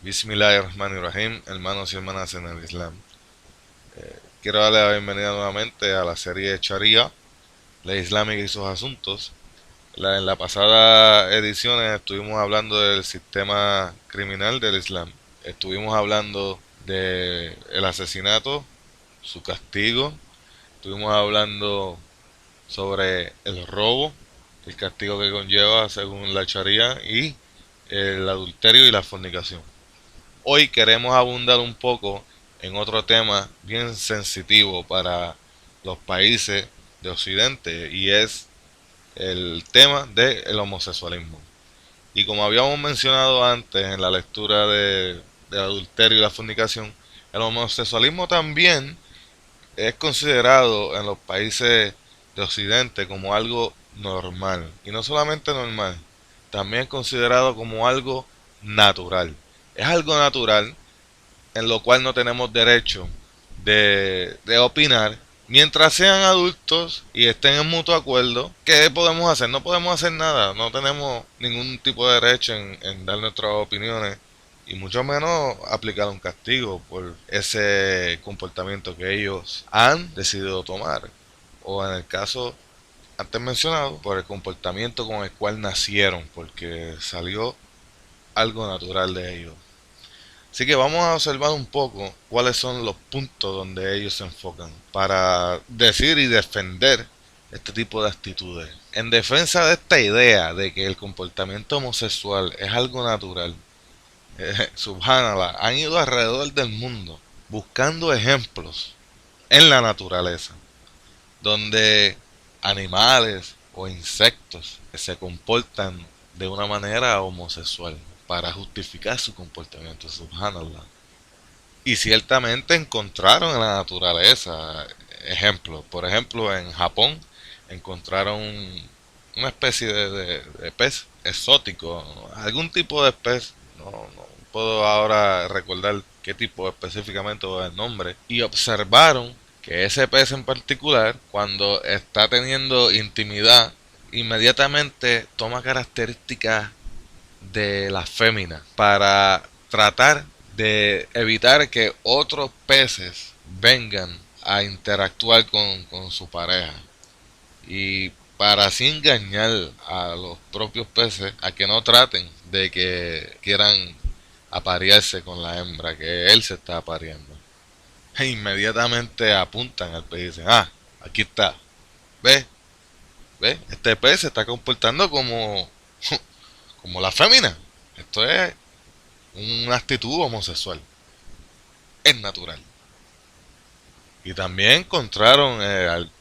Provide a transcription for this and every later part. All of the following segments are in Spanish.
Bismillahirrahmanirrahim, hermanos y hermanas en el Islam. Quiero darle la bienvenida nuevamente a la serie Sharia, la Islámica y sus asuntos. En la pasada edición estuvimos hablando del sistema criminal del Islam. Estuvimos hablando del asesinato, su castigo. Estuvimos hablando sobre el robo, el castigo que conlleva según la Sharia y el adulterio y la fornicación. Hoy queremos abundar un poco en otro tema bien sensitivo para los países de Occidente y es el tema del homosexualismo. Y como habíamos mencionado antes en la lectura de adulterio y la fornicación, el homosexualismo también es considerado en los países de Occidente como algo normal. Y no solamente normal, también es considerado como algo natural. Es algo natural en lo cual no tenemos derecho de opinar mientras sean adultos y estén en mutuo acuerdo. ¿Qué podemos hacer? No podemos hacer nada, no tenemos ningún tipo de derecho en dar nuestras opiniones y mucho menos aplicar un castigo por ese comportamiento que ellos han decidido tomar, o en el caso antes mencionado, por el comportamiento con el cual nacieron, porque salió algo natural de ellos. Así que vamos a observar un poco cuáles son los puntos donde ellos se enfocan para decir y defender este tipo de actitudes. En defensa de esta idea de que el comportamiento homosexual es algo natural, subhanallah, han ido alrededor del mundo buscando ejemplos en la naturaleza, donde animales o insectos se comportan de una manera homosexual para justificar su comportamiento, subhanallah. Y ciertamente encontraron en la naturaleza ejemplos. Por ejemplo, en Japón encontraron una especie de pez exótico, algún tipo de pez, no puedo ahora recordar qué tipo específicamente o el nombre, y observaron que ese pez en particular, cuando está teniendo intimidad, inmediatamente toma características de la fémina para tratar de evitar que otros peces vengan a interactuar con su pareja y para así engañar a los propios peces a que no traten de que quieran aparearse con la hembra que él se está apareando. E inmediatamente apuntan al pez y dicen, ah, aquí está, ve, ve, este pez se está comportando como la fémina. Esto es una actitud homosexual, es natural. Y también encontraron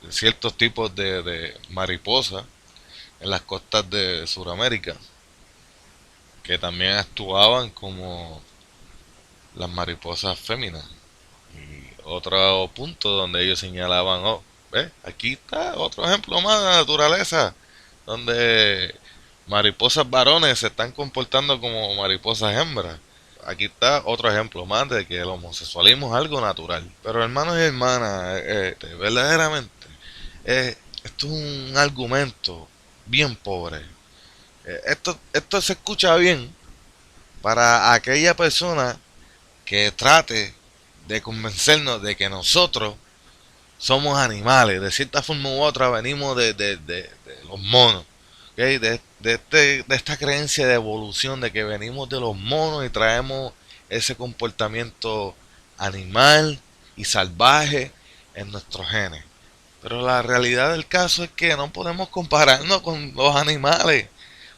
ciertos tipos de mariposas en las costas de Sudamérica que también actuaban como las mariposas féminas. Y otro punto donde ellos señalaban, oh, ve, aquí está otro ejemplo más de la naturaleza, donde mariposas varones se están comportando como mariposas hembras. Aquí está otro ejemplo más de que el homosexualismo es algo natural. Pero hermanos y hermanas, verdaderamente, esto es un argumento bien pobre. Esto se escucha bien para aquella persona que trate de convencernos de que nosotros somos animales, de cierta forma u otra venimos de los monos, ¿okay? De esta creencia de evolución, de que venimos de los monos y traemos ese comportamiento animal y salvaje en nuestros genes. Pero la realidad del caso es que no podemos compararnos con los animales.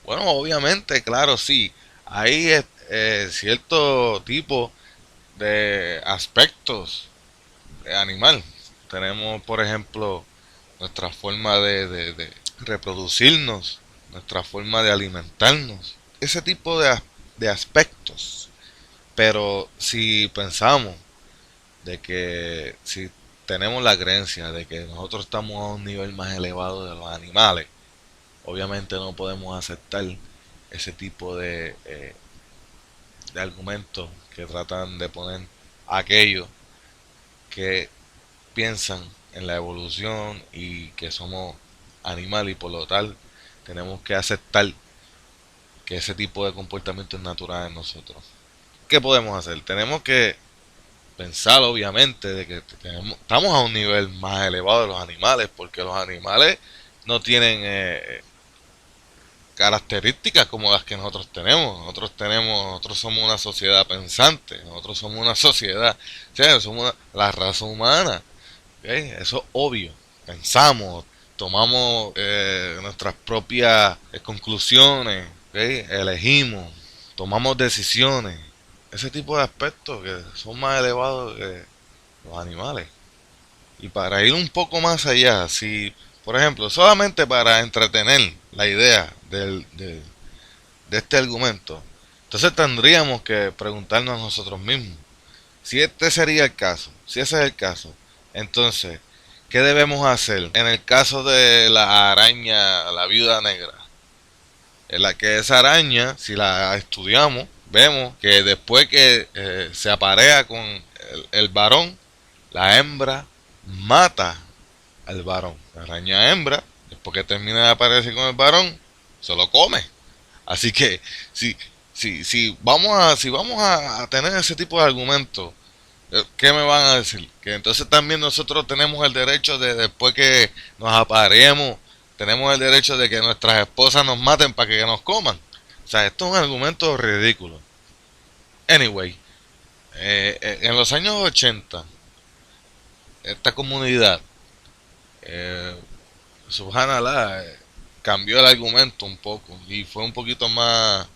Bueno, obviamente, claro, sí, hay cierto tipo de aspectos de animal. Tenemos, por ejemplo, nuestra forma de reproducirnos, nuestra forma de alimentarnos, ese tipo de aspectos. Pero si pensamos de que si tenemos la creencia de que nosotros estamos a un nivel más elevado de los animales, obviamente no podemos aceptar ese tipo de argumentos que tratan de poner a aquellos que piensan en la evolución y que somos animales y por lo tal tenemos que aceptar que ese tipo de comportamiento es natural en nosotros. ¿qué podemos hacer? Tenemos que pensar, obviamente, de que estamos a un nivel más elevado de los animales, porque los animales no tienen características como las que nosotros tenemos. Nosotros somos una sociedad pensante, nosotros somos una sociedad, o sea, somos la raza humana, ¿okay? Eso es obvio. Pensamos, tomamos nuestras propias conclusiones, ¿okay? Elegimos, tomamos decisiones, ese tipo de aspectos que son más elevados que los animales. Y para ir un poco más allá, si, por ejemplo, solamente para entretener la idea de este argumento, entonces tendríamos que preguntarnos a nosotros mismos, si este sería el caso, si ese es el caso, entonces, ¿qué debemos hacer en el caso de la araña, la viuda negra? En la que esa araña, si la estudiamos, vemos que después que se aparea con el varón, la hembra mata al varón. La araña hembra, después que termina de aparecer con el varón, se lo come. Así que si, si vamos a tener ese tipo de argumentos, ¿qué me van a decir? Que entonces también nosotros tenemos el derecho de, después que nos apareemos, tenemos el derecho de que nuestras esposas nos maten para que nos coman. O sea, esto es un argumento ridículo. Anyway, en los años 80, esta comunidad, eh, subhanallah, cambió el argumento un poco y fue un poquito más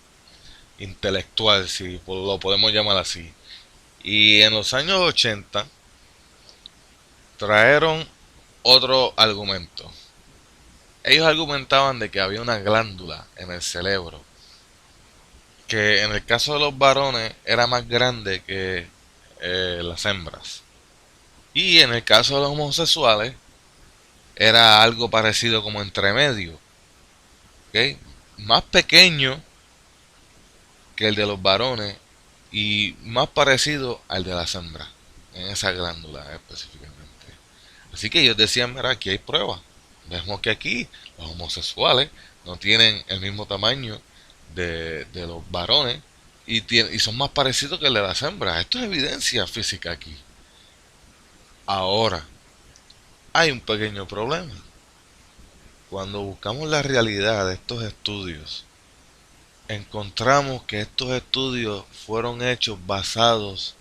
intelectual, si lo podemos llamar así. Y en los años 80 trajeron otro argumento. Ellos argumentaban de que había una glándula en el cerebro que en el caso de los varones era más grande que las hembras. Y en el caso de los homosexuales era algo parecido como entre medio, ¿ok? Más pequeño que el de los varones y más parecido al de las hembras, en esa glándula específicamente. Así que ellos decían, mira, aquí hay pruebas. Vemos que aquí los homosexuales no tienen el mismo tamaño de los varones y son más parecidos que el de las hembras. Esto es evidencia física aquí. Ahora, hay un pequeño problema. Cuando buscamos la realidad de estos estudios, encontramos que estos estudios fueron hechos basados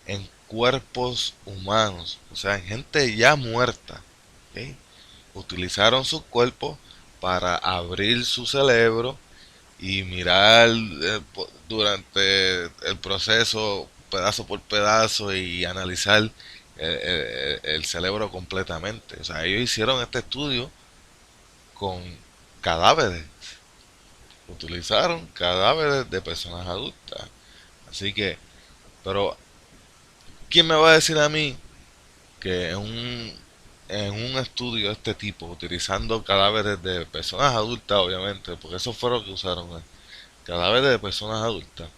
en cuerpos humanos, o sea, en gente ya muerta. ¿Ok? Utilizaron sus cuerpos para abrir su cerebro y mirar durante el proceso pedazo por pedazo y analizar el cerebro completamente. O sea, ellos hicieron este estudio con cadáveres, utilizaron cadáveres de personas adultas. Así que, pero, ¿quién me va a decir a mí que en un estudio de este tipo, utilizando cadáveres de personas adultas, obviamente, porque eso fue lo que usaron, cadáveres de personas adultas,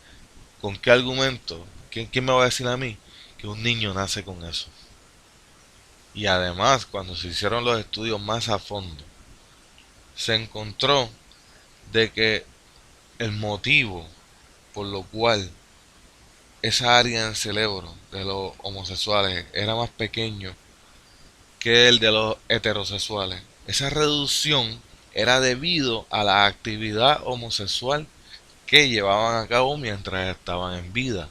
¿con qué argumento? ¿Quién me va a decir a mí que un niño nace con eso? Y además, cuando se hicieron los estudios más a fondo, se encontró de que el motivo por lo cual esa área en el cerebro de los homosexuales era más pequeño que el de los heterosexuales. Esa reducción era debido a la actividad homosexual que llevaban a cabo mientras estaban en vida.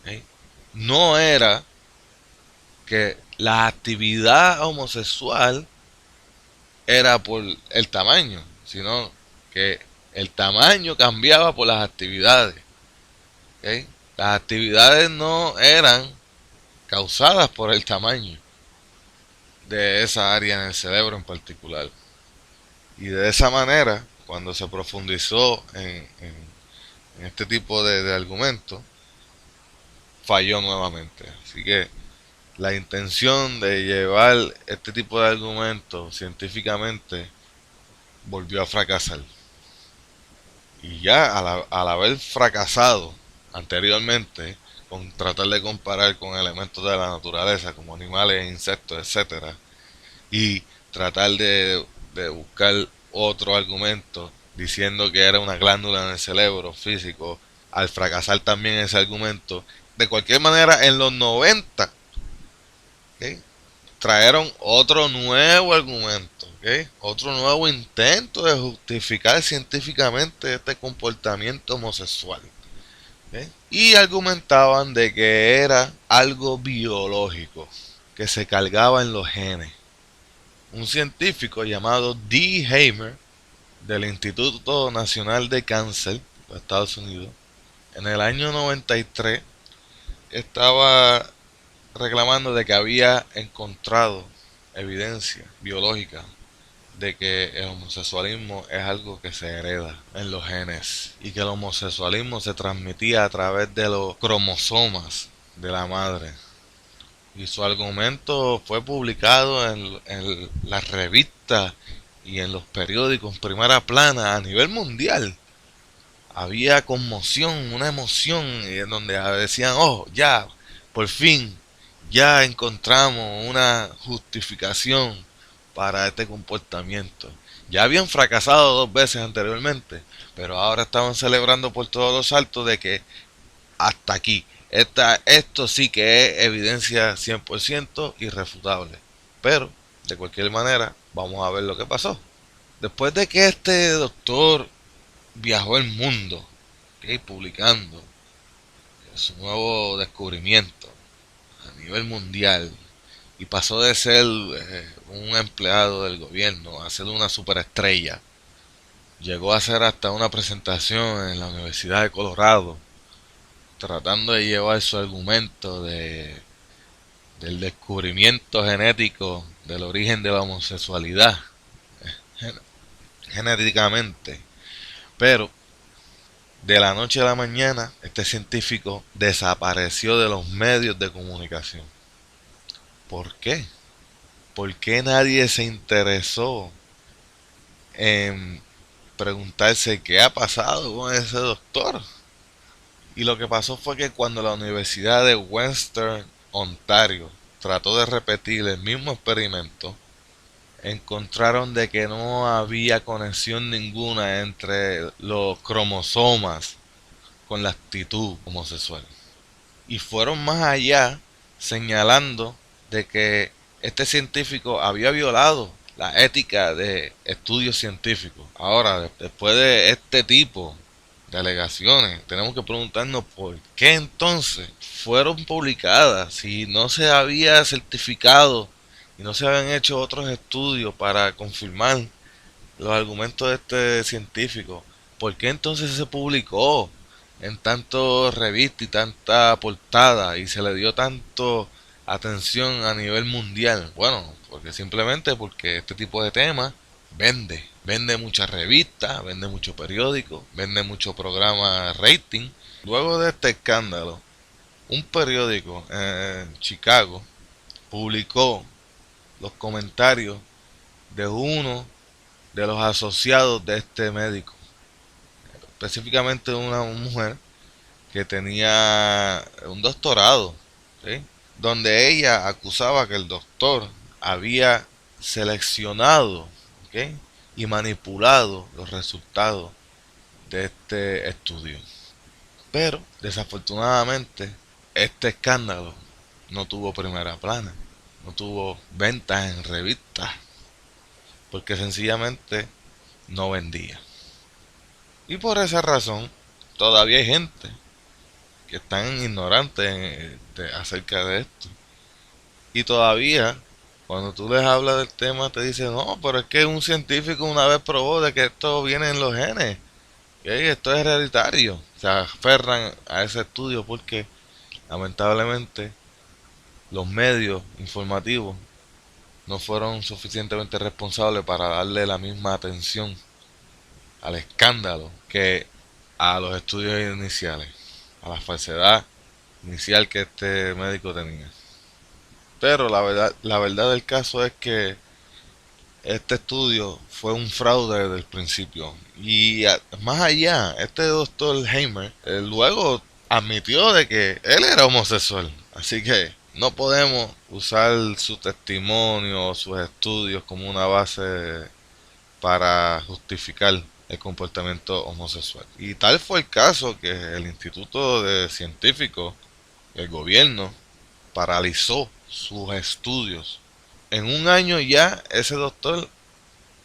¿Eh? No era que la actividad homosexual era por el tamaño, sino que el tamaño cambiaba por las actividades. ¿Ok? Las actividades no eran causadas por el tamaño de esa área en el cerebro en particular. Y de esa manera, cuando se profundizó en este tipo de argumentos, falló nuevamente. Así que la intención de llevar este tipo de argumentos científicamente volvió a fracasar. Y ya al haber fracasado anteriormente, con tratar de comparar con elementos de la naturaleza como animales, insectos, etcétera, y tratar de buscar otro argumento diciendo que era una glándula en el cerebro físico al fracasar también ese argumento, de cualquier manera en los 90, ¿ok?, trajeron otro nuevo argumento, ¿ok?, otro nuevo intento de justificar científicamente este comportamiento homosexual, ¿ok?, y argumentaban de que era algo biológico que se cargaba en los genes. Un científico llamado D. Hamer del Instituto Nacional de Cáncer de Estados Unidos, en el año 93 estaba reclamando de que había encontrado evidencia biológica de que el homosexualismo es algo que se hereda en los genes y que el homosexualismo se transmitía a través de los cromosomas de la madre. Y su argumento fue publicado en las revistas y en los periódicos en primera plana a nivel mundial. Había conmoción, una emoción, en donde decían, oh, ya, por fin, ya encontramos una justificación para este comportamiento. Ya habían fracasado 2 veces anteriormente, pero ahora estaban celebrando por todos los altos de que hasta aquí. Esto sí que es evidencia 100% irrefutable. Pero, de cualquier manera, vamos a ver lo que pasó. Después de que este doctor viajó el mundo, ¿ok?, publicando su nuevo descubrimiento a nivel mundial, y pasó de ser un empleado del gobierno a ser una superestrella. Llegó a hacer hasta una presentación en la Universidad de Colorado, tratando de llevar su argumento del descubrimiento genético del origen de la homosexualidad genéticamente. Pero de la noche a la mañana, este científico desapareció de los medios de comunicación. ¿Por qué? ¿Por qué nadie se interesó en preguntarse qué ha pasado con ese doctor? Y lo que pasó fue que cuando la Universidad de Western Ontario trató de repetir el mismo experimento, encontraron de que no había conexión ninguna entre los cromosomas con la actitud homosexual. Y fueron más allá, señalando de que este científico había violado la ética de estudios científicos. Ahora, después de este tipo de alegaciones, tenemos que preguntarnos por qué entonces fueron publicadas si no se había certificado y no se habían hecho otros estudios para confirmar los argumentos de este científico. ¿Por qué entonces se publicó en tanto revista y tanta portada y se le dio tanto atención a nivel mundial? Bueno, porque este tipo de temas vende muchas revistas, vende mucho periódico, vende mucho programa rating. Luego de este escándalo, un periódico en Chicago publicó los comentarios de uno de los asociados de este médico, específicamente una mujer que tenía un doctorado, ¿sí?, donde ella acusaba que el doctor había seleccionado, ¿ok?, y manipulado los resultados de este estudio. Pero desafortunadamente este escándalo no tuvo primera plana, no tuvo ventas en revistas, porque sencillamente no vendía. Y por esa razón todavía hay gente que están ignorantes acerca de esto. Y todavía, cuando tú les hablas del tema, te dicen, no, pero es que un científico una vez probó de que esto viene en los genes, que esto es hereditario. Se aferran a ese estudio porque, lamentablemente, los medios informativos no fueron suficientemente responsables para darle la misma atención al escándalo que a los estudios iniciales, a la falsedad inicial que este médico tenía. Pero la verdad del caso es que este estudio fue un fraude desde el principio. Y más allá, este doctor Hamer luego admitió de que él era homosexual. Así que no podemos usar su testimonio o sus estudios como una base para justificar el comportamiento homosexual. Y tal fue el caso que el Instituto de Científicos, el gobierno, paralizó sus estudios. En un año ya ese doctor,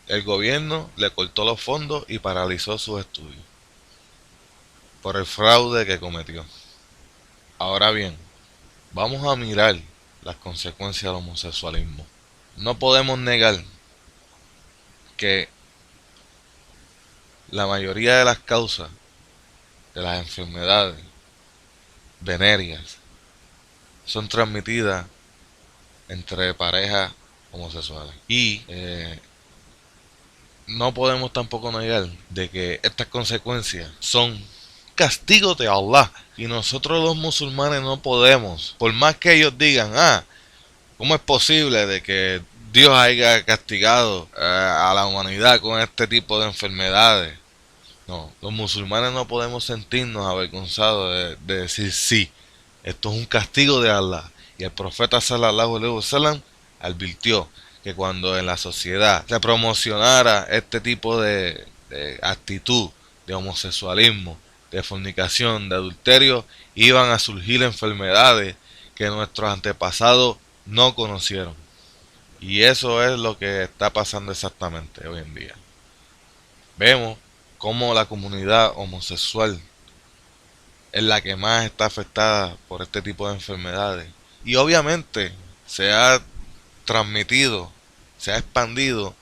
el gobierno le cortó los fondos y paralizó sus estudios por el fraude que cometió. Ahora bien, vamos a mirar las consecuencias del homosexualismo. No podemos negar que la mayoría de las causas de las enfermedades venéreas son transmitidas entre parejas homosexuales. Y no podemos tampoco negar de que estas consecuencias son castigos de Allah. Y nosotros los musulmanes no podemos, por más que ellos digan, ¿cómo es posible de que Dios haya castigado a la humanidad con este tipo de enfermedades? No, los musulmanes no podemos sentirnos avergonzados de decir sí, esto es un castigo de Allah. Y el profeta sallallahu alaihi wasallam advirtió que cuando en la sociedad se promocionara este tipo de actitud, de homosexualismo, de fornicación, de adulterio, iban a surgir enfermedades que nuestros antepasados no conocieron. Y eso es lo que está pasando exactamente hoy en día. Vemos cómo la comunidad homosexual es la que más está afectada por este tipo de enfermedades. Y obviamente se ha transmitido, se ha expandido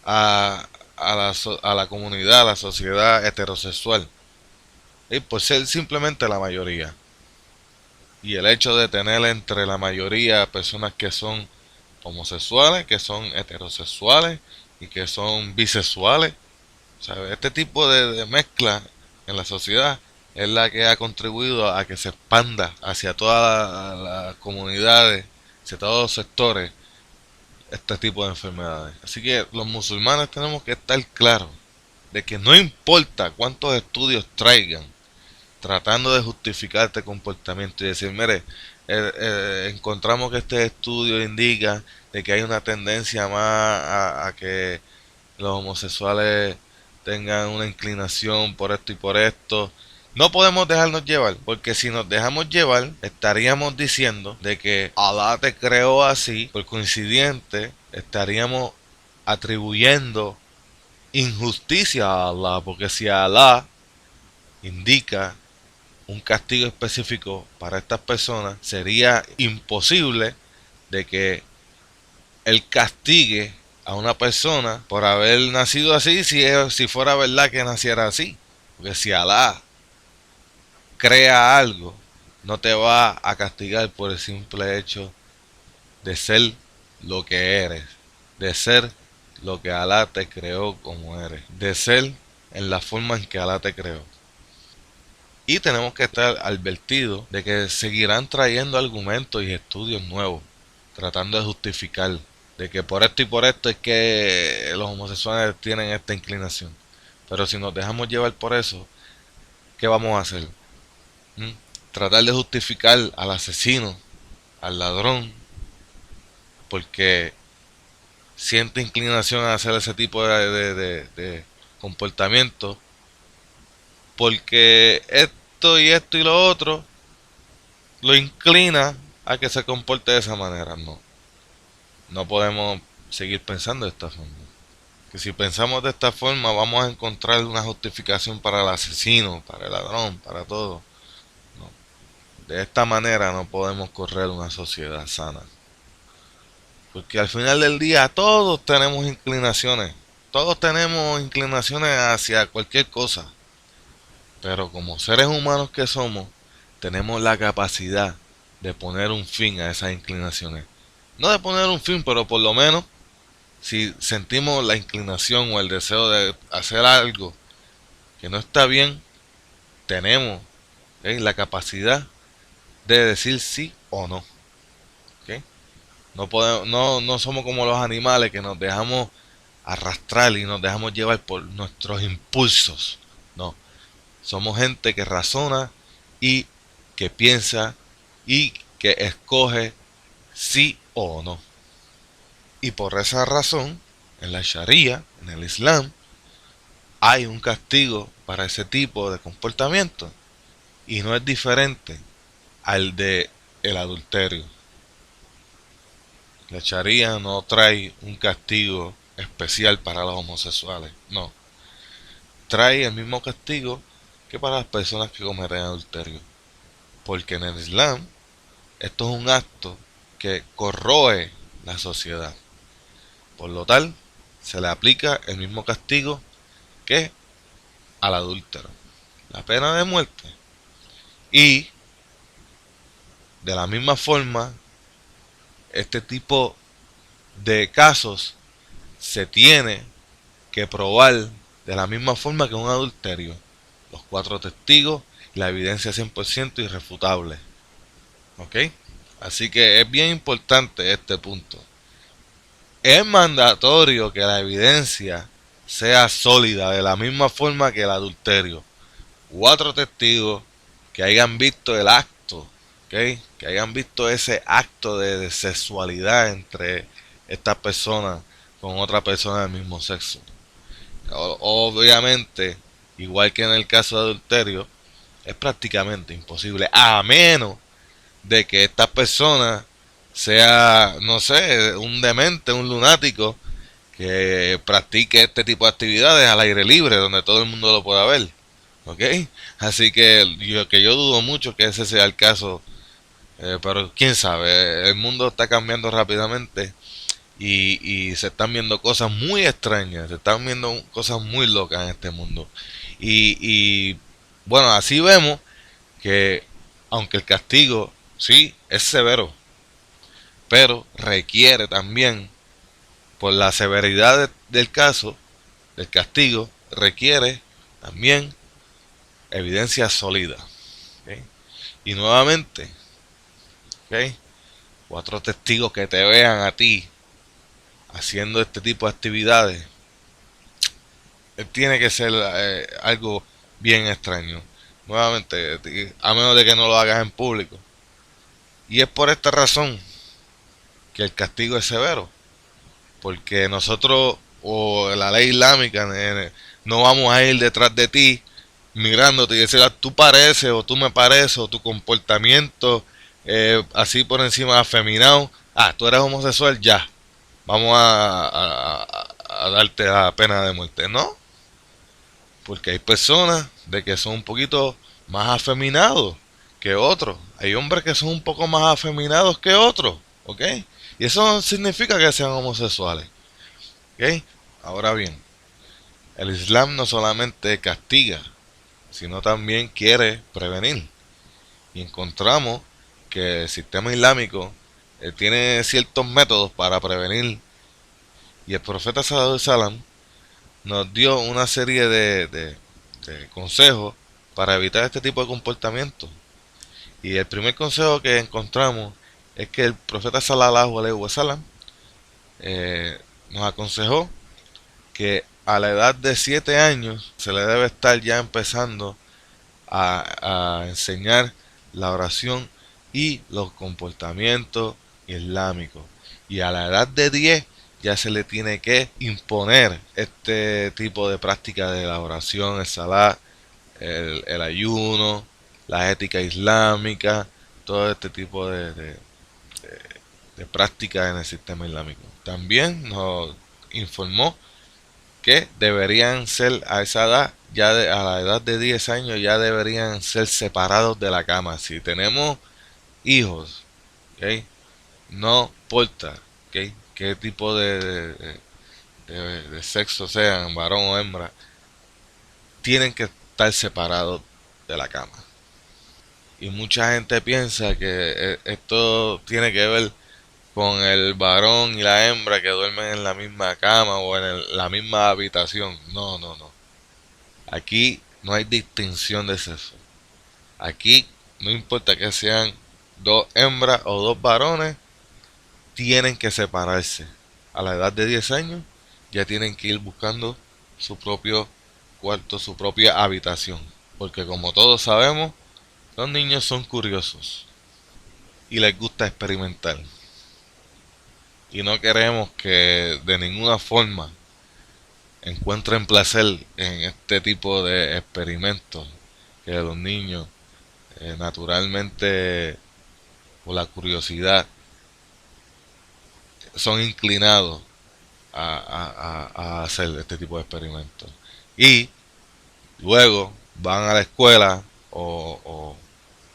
a la comunidad, a la sociedad heterosexual. Y por ser simplemente la mayoría. Y el hecho de tener entre la mayoría personas que son homosexuales, que son heterosexuales y que son bisexuales. ¿Sabe? Este tipo de mezcla en la sociedad es la que ha contribuido a que se expanda hacia todas las comunidades, hacia todos los sectores, este tipo de enfermedades. Así que los musulmanes tenemos que estar claros de que no importa cuántos estudios traigan tratando de justificar este comportamiento y decir, mire, encontramos que este estudio indica de que hay una tendencia más a que los homosexuales tengan una inclinación por esto y por esto. No podemos dejarnos llevar, porque si nos dejamos llevar, estaríamos diciendo de que Allah te creó así, por coincidente, estaríamos atribuyendo injusticia a Allah, porque si Allah indica un castigo específico para estas personas, sería imposible de que Él castigue a una persona por haber nacido así si fuera verdad que naciera así. Porque si Allah crea algo, no te va a castigar por el simple hecho de ser lo que eres, de ser lo que Allah te creó como eres, de ser en la forma en que Allah te creó. Y tenemos que estar advertidos de que seguirán trayendo argumentos y estudios nuevos, tratando de justificar de que por esto y por esto es que los homosexuales tienen esta inclinación. Pero si nos dejamos llevar por eso, ¿qué vamos a hacer? Tratar de justificar al asesino, al ladrón, porque siente inclinación a hacer ese tipo de comportamiento, porque esto y esto y lo otro lo inclina a que se comporte de esa manera. No, no podemos seguir pensando de esta forma. Que si pensamos de esta forma vamos a encontrar una justificación para el asesino, para el ladrón, para todo. No. De esta manera no podemos correr una sociedad sana. Porque al final del día todos tenemos inclinaciones. Todos tenemos inclinaciones hacia cualquier cosa. Pero como seres humanos que somos, tenemos la capacidad de poner un fin a esas inclinaciones. No de poner un fin, pero por lo menos si sentimos la inclinación o el deseo de hacer algo que no está bien, tenemos la capacidad de decir sí o no. ¿Okay? No, podemos, no somos como los animales que nos dejamos arrastrar y nos dejamos llevar por nuestros impulsos. No, somos gente que razona y que piensa y que escoge sí o no. Y por esa razón, en la Sharia, en el Islam, hay un castigo para ese tipo de comportamiento y no es diferente al de el adulterio. La Sharia no trae un castigo especial para los homosexuales, no. Trae el mismo castigo que para las personas que cometen adulterio. Porque en el Islam esto es un acto que corroe la sociedad. Por lo tal, se le aplica el mismo castigo que al adúltero. La pena de muerte. Y de la misma forma, este tipo de casos se tiene que probar de la misma forma que un adulterio. Los 4 testigos y la evidencia 100% irrefutable. ¿Ok? Así que es bien importante este punto. Es mandatorio que la evidencia sea sólida de la misma forma que el adulterio. 4 testigos que hayan visto el acto, ¿okay? Que hayan visto ese acto de sexualidad entre estas personas con otra persona del mismo sexo. Obviamente, igual que en el caso de adulterio, es prácticamente imposible, a menos de que esta persona sea, no sé, un demente, un lunático, que practique este tipo de actividades al aire libre, donde todo el mundo lo pueda ver. ¿Ok? Así que yo dudo mucho que ese sea el caso, pero quién sabe, el mundo está cambiando rápidamente y se están viendo cosas muy extrañas, se están viendo cosas muy locas en este mundo. Y bueno, así vemos que aunque el castigo sí es severo, pero requiere también, por la severidad del caso, del castigo, requiere también evidencia sólida. ¿Okay? Y nuevamente, ¿okay? 4 testigos que te vean a ti haciendo este tipo de actividades, tiene que ser algo bien extraño. Nuevamente, a menos de que no lo hagas en público. Y es por esta razón que el castigo es severo. Porque nosotros, o la ley islámica, no vamos a ir detrás de ti mirándote y decir, tú pareces, o tú me pareces, o tu comportamiento así por encima afeminado, tú eres homosexual, ya, vamos a darte la pena de muerte. No, porque hay personas de que son un poquito más afeminados que otros. Hay hombres que son un poco más afeminados que otros, ¿ok? Y eso no significa que sean homosexuales, ¿ok? Ahora bien, el Islam no solamente castiga, sino también quiere prevenir. Y encontramos que el sistema islámico tiene ciertos métodos para prevenir. Y el profeta Sallallahu Alaihi Wasallam nos dio una serie de consejos para evitar este tipo de comportamiento. Y el primer consejo que encontramos es que el profeta Sallallahu Alaihi Wasallam nos aconsejó que a la edad de 7 años se le debe estar ya empezando a enseñar la oración y los comportamientos islámicos. Y a la edad de 10 ya se le tiene que imponer este tipo de práctica de la oración, el salat, el ayuno, la ética islámica, todo este tipo de prácticas en el sistema islámico. También nos informó que deberían ser a esa edad, a la edad de 10 años, ya deberían ser separados de la cama. Si tenemos hijos, ¿okay? No importa, ¿okay? Qué tipo de sexo sean, varón o hembra, tienen que estar separados de la cama. Y mucha gente piensa que esto tiene que ver con el varón y la hembra que duermen en la misma cama o en la misma habitación. No, no, no. Aquí no hay distinción de sexo. Aquí no importa que sean 2 hembras o 2 varones, tienen que separarse. A la edad de 10 años ya tienen que ir buscando su propio cuarto, su propia habitación. Porque como todos sabemos, los niños son curiosos y les gusta experimentar. Y no queremos que de ninguna forma encuentren placer en este tipo de experimentos que los niños naturalmente, por la curiosidad, son inclinados a hacer este tipo de experimentos. Y luego van a la escuela o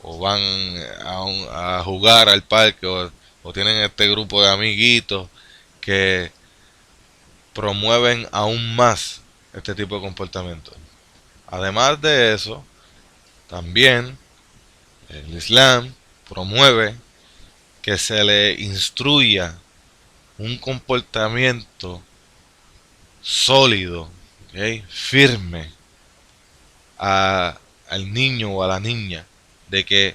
van a jugar al parque o tienen este grupo de amiguitos que promueven aún más este tipo de comportamiento. Además de eso, también el Islam promueve que se le instruya un comportamiento sólido, ¿okay?, firme al niño o a la niña, de que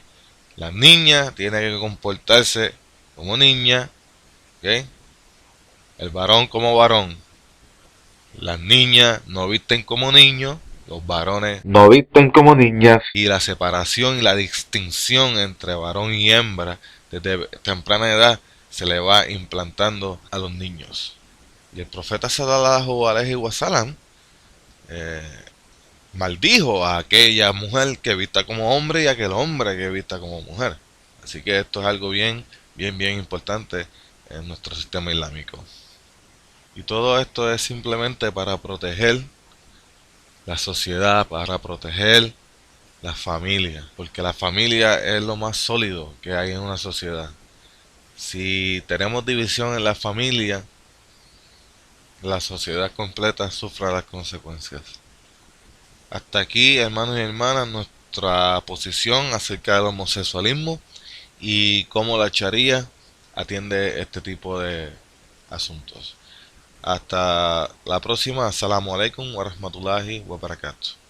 la niña tiene que comportarse como niña, ¿okay?, el varón como varón. Las niñas no visten como niños, los varones no visten como niñas. Y la separación y la distinción entre varón y hembra desde temprana edad se le va implantando a los niños. Y el profeta sallallahu alaihi wasallam maldijo a aquella mujer que vista como hombre y a aquel hombre que vista como mujer. Así que esto es algo bien importante en nuestro sistema islámico. Y todo esto es simplemente para proteger la sociedad, para proteger la familia, porque la familia es lo más sólido que hay en una sociedad. Si tenemos división en la familia, la sociedad completa sufre las consecuencias. Hasta aquí, hermanos y hermanas, nuestra posición acerca del homosexualismo y cómo la Sharia atiende este tipo de asuntos. Hasta la próxima. Assalamu alaikum wa rahmatullahi wa barakatuh.